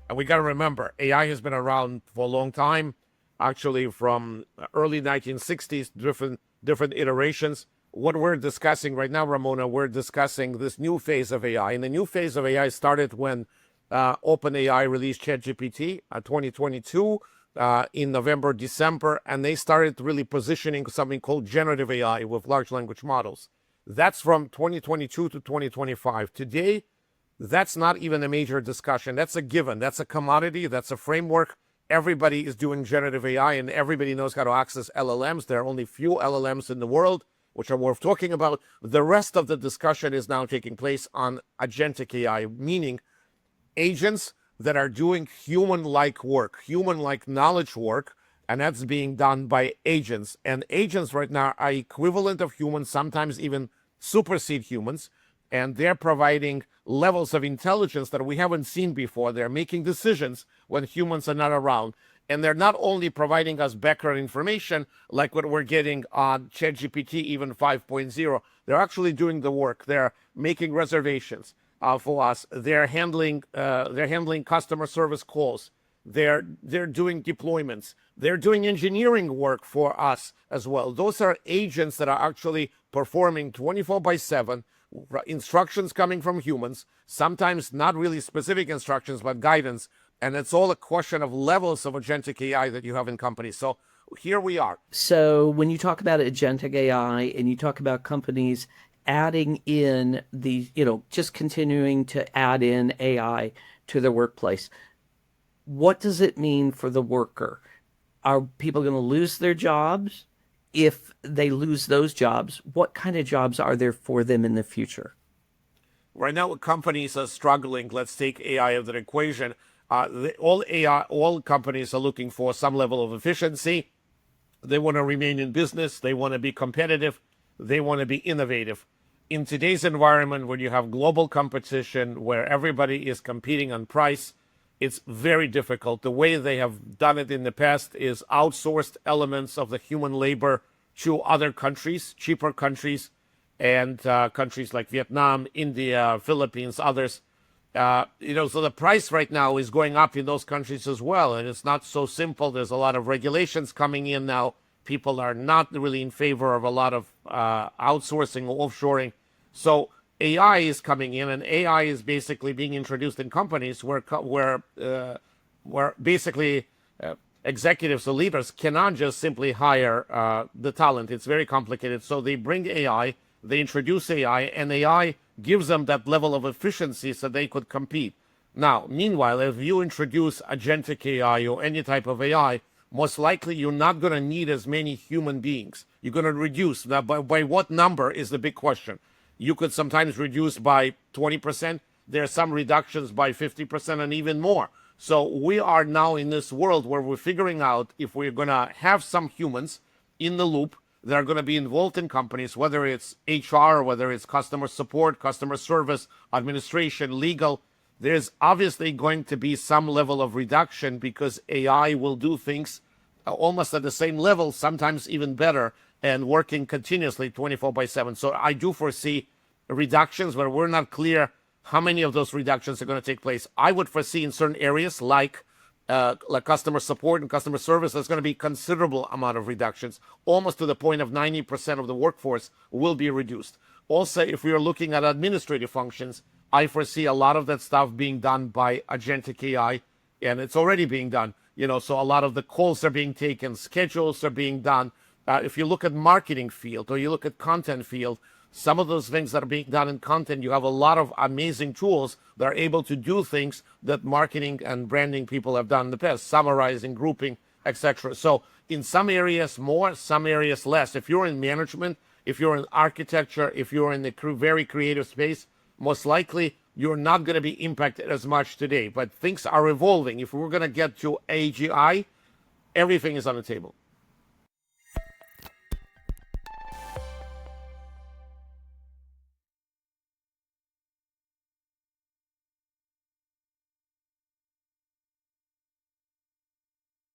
And we got to remember, AI has been around for a long time, actually from early 1960s, different iterations. What we're discussing right now, Ramona, we're discussing this new phase of AI. And the new phase of AI started when OpenAI released ChatGPT 2022 in November, December, and they started really positioning something called generative AI with large language models. That's from 2022 to 2025. Today, that's not even a major discussion. That's a given. That's a commodity. That's a framework. Everybody is doing generative AI and everybody knows how to access LLMs. There are only few LLMs in the world, which are worth talking about. The rest of the discussion is now taking place on agentic AI, meaning agents that are doing human-like work, human-like knowledge work, and that's being done by agents. And agents right now are equivalent of humans, sometimes even supersede humans, and they're providing levels of intelligence that we haven't seen before. They're making decisions when humans are not around. And they're not only providing us background information like what we're getting on ChatGPT, even 5.0, they're actually doing the work. They're making reservations for us. They're handling customer service calls. They're doing deployments. They're doing engineering work for us as well. Those are agents that are actually performing 24/7, instructions coming from humans, sometimes not really specific instructions, but guidance. And it's all a question of levels of agentic AI that you have in companies. So here we are. So when you talk about agentic AI and you talk about companies adding in the, just continuing to add in AI to their workplace, what does it mean for the worker? Are people going to lose their jobs? If they lose those jobs, what kind of jobs are there for them in the future? Right now, companies are struggling. Let's take AI out of the equation. All companies are looking for some level of efficiency. They want to remain in business. They want to be competitive. They want to be innovative. In today's environment, when you have global competition, where everybody is competing on price, it's very difficult. The way they have done it in the past is outsourced elements of the human labor to other countries, cheaper countries, and countries like Vietnam, India, Philippines, others. So the price right now is going up in those countries as well. And it's not so simple. There's a lot of regulations coming in now. People are not really in favor of a lot of outsourcing or offshoring. So AI is coming in, and AI is basically being introduced in companies where basically executives or leaders cannot just simply hire the talent. It's very complicated. So they bring AI, they introduce AI, and AI gives them that level of efficiency so they could compete. Now, meanwhile, if you introduce agentic AI or any type of AI, most likely you're not going to need as many human beings. You're going to reduce. Now, by what number is the big question. You could sometimes reduce by 20%. There are some reductions by 50% and even more. So we are now in this world where we're figuring out if we're going to have some humans in the loop that are going to be involved in companies, whether it's HR, whether it's customer support, customer service, administration, legal. There's obviously going to be some level of reduction because AI will do things almost at the same level, sometimes even better, and working continuously 24/7. So I do foresee reductions, but we're not clear how many of those reductions are going to take place. I would foresee in certain areas like customer support and customer service, there's going to be considerable amount of reductions, almost to the point of 90% of the workforce will be reduced. Also, if we are looking at administrative functions, I foresee a lot of that stuff being done by agentic AI, and it's already being done. So a lot of the calls are being taken, schedules are being done. If you look at marketing field or you look at content field, some of those things that are being done in content, you have a lot of amazing tools that are able to do things that marketing and branding people have done in the past, summarizing, grouping, etc. So in some areas more, some areas less. If you're in management, if you're in architecture, if you're in the very creative space, most likely you're not going to be impacted as much today. But things are evolving. If we're going to get to AGI, everything is on the table.